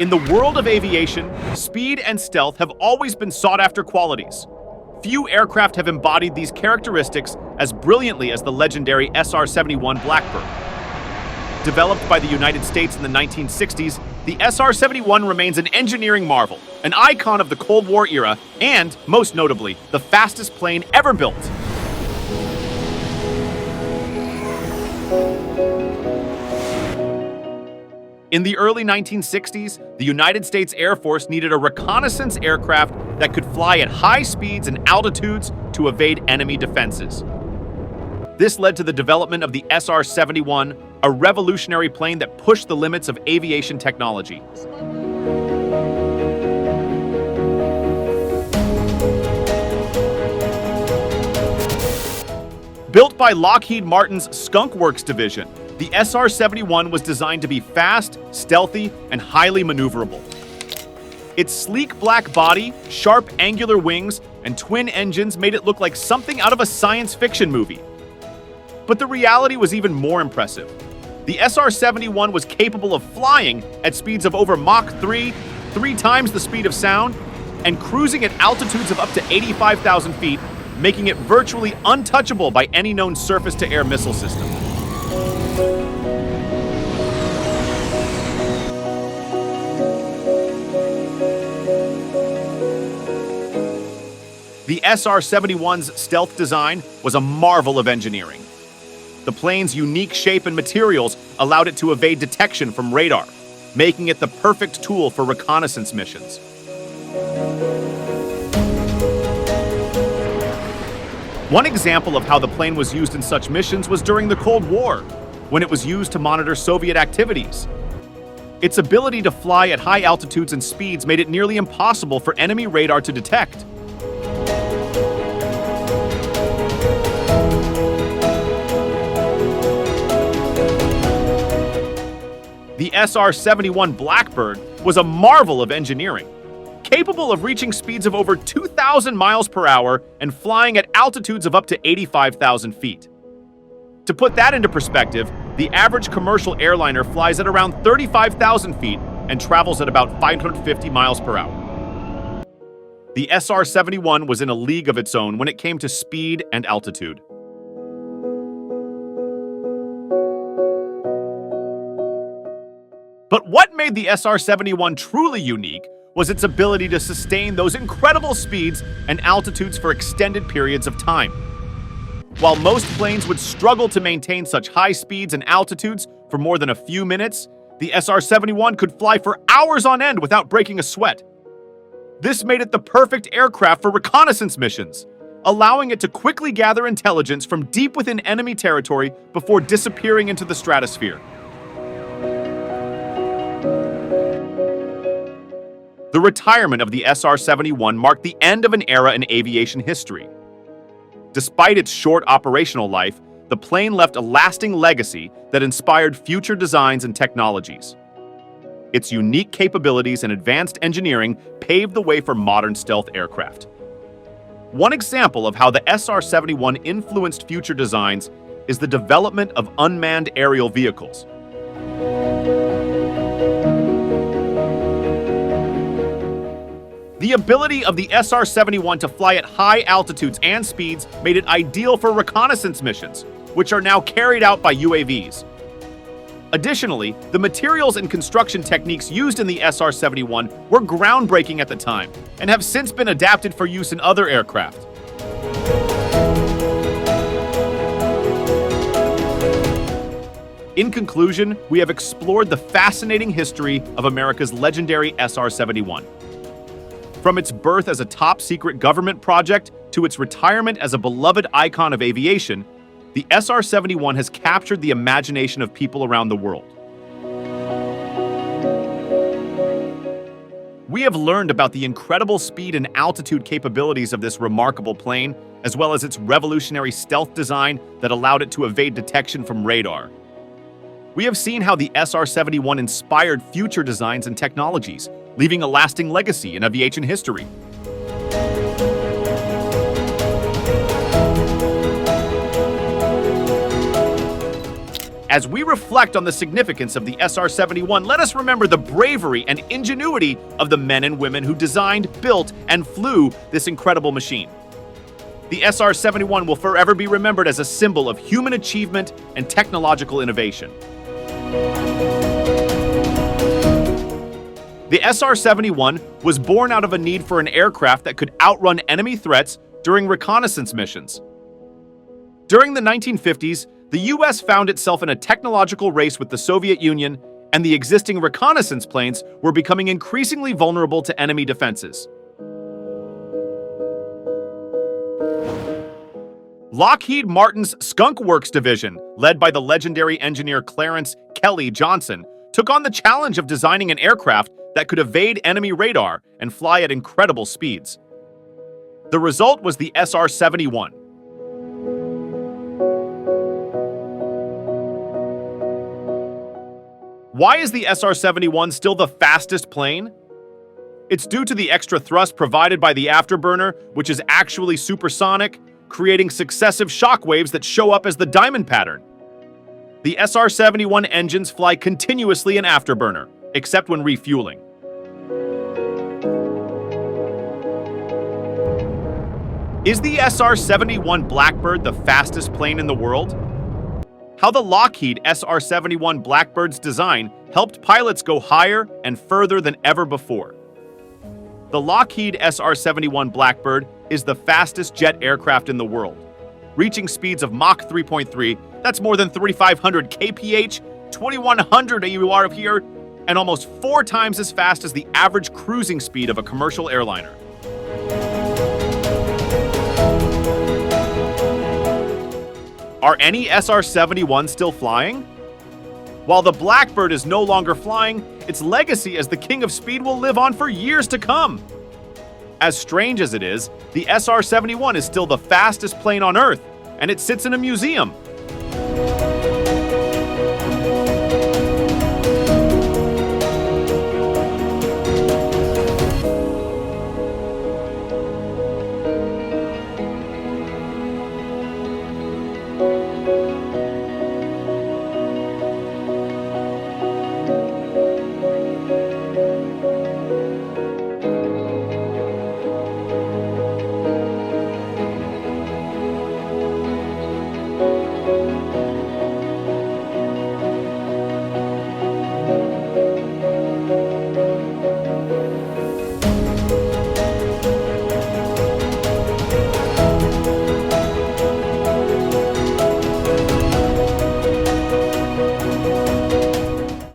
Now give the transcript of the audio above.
In the world of aviation, speed and stealth have always been sought-after qualities. Few aircraft have embodied these characteristics as brilliantly as the legendary SR-71 Blackbird. Developed by the United States in the 1960s, the SR-71 remains an engineering marvel, an icon of the Cold War era, and, most notably, the fastest plane ever built. In the early 1960s, the United States Air Force needed a reconnaissance aircraft that could fly at high speeds and altitudes to evade enemy defenses. This led to the development of the SR-71, a revolutionary plane that pushed the limits of aviation technology. Built by Lockheed Martin's Skunk Works division, the SR-71 was designed to be fast, stealthy, and highly maneuverable. Its sleek black body, sharp angular wings, and twin engines made it look like something out of a science fiction movie. But the reality was even more impressive. The SR-71 was capable of flying at speeds of over Mach 3, 3 times the speed of sound, and cruising at altitudes of up to 85,000 feet, making it virtually untouchable by any known surface-to-air missile system. The SR-71's stealth design was a marvel of engineering. The plane's unique shape and materials allowed it to evade detection from radar, making it the perfect tool for reconnaissance missions. One example of how the plane was used in such missions was during the Cold War, when it was used to monitor Soviet activities. Its ability to fly at high altitudes and speeds made it nearly impossible for enemy radar to detect. The SR-71 Blackbird was a marvel of engineering, capable of reaching speeds of over 2,000 miles per hour and flying at altitudes of up to 85,000 feet. To put that into perspective, the average commercial airliner flies at around 35,000 feet and travels at about 550 miles per hour. The SR-71 was in a league of its own when it came to speed and altitude. But what made the SR-71 truly unique was its ability to sustain those incredible speeds and altitudes for extended periods of time. While most planes would struggle to maintain such high speeds and altitudes for more than a few minutes, the SR-71 could fly for hours on end without breaking a sweat. This made it the perfect aircraft for reconnaissance missions, allowing it to quickly gather intelligence from deep within enemy territory before disappearing into the stratosphere. The retirement of the SR-71 marked the end of an era in aviation history. Despite its short operational life, the plane left a lasting legacy that inspired future designs and technologies. Its unique capabilities and advanced engineering paved the way for modern stealth aircraft. One example of how the SR-71 influenced future designs is the development of unmanned aerial vehicles. The ability of the SR-71 to fly at high altitudes and speeds made it ideal for reconnaissance missions, which are now carried out by UAVs. Additionally, the materials and construction techniques used in the SR-71 were groundbreaking at the time and have since been adapted for use in other aircraft. In conclusion, we have explored the fascinating history of America's legendary SR-71. From its birth as a top-secret government project to its retirement as a beloved icon of aviation, the SR-71 has captured the imagination of people around the world. We have learned about the incredible speed and altitude capabilities of this remarkable plane, as well as its revolutionary stealth design that allowed it to evade detection from radar. We have seen how the SR-71 inspired future designs and technologies, leaving a lasting legacy in aviation history. As we reflect on the significance of the SR-71, let us remember the bravery and ingenuity of the men and women who designed, built, and flew this incredible machine. The SR-71 will forever be remembered as a symbol of human achievement and technological innovation. The SR-71 was born out of a need for an aircraft that could outrun enemy threats during reconnaissance missions. During the 1950s, the U.S. found itself in a technological race with the Soviet Union, and the existing reconnaissance planes were becoming increasingly vulnerable to enemy defenses. Lockheed Martin's Skunk Works division, led by the legendary engineer Clarence "Kelly" Johnson, took on the challenge of designing an aircraft that could evade enemy radar and fly at incredible speeds. The result was the SR-71. Why is the SR-71 still the fastest plane? It's due to the extra thrust provided by the afterburner, which is actually supersonic, creating successive shock waves that show up as the diamond pattern. The SR-71 engines fly continuously in afterburner, except when refueling. Is the SR-71 Blackbird the fastest plane in the world? How the Lockheed SR-71 Blackbird's design helped pilots go higher and further than ever before. The Lockheed SR-71 Blackbird is the fastest jet aircraft in the world, reaching speeds of Mach 3.3, that's more than 3,500 kph, 2,100 AUR here, and almost 4 times as fast as the average cruising speed of a commercial airliner. Are any SR-71 still flying? While the Blackbird is no longer flying, its legacy as the king of speed will live on for years to come. As strange as it is, the SR-71 is still the fastest plane on Earth, and it sits in a museum,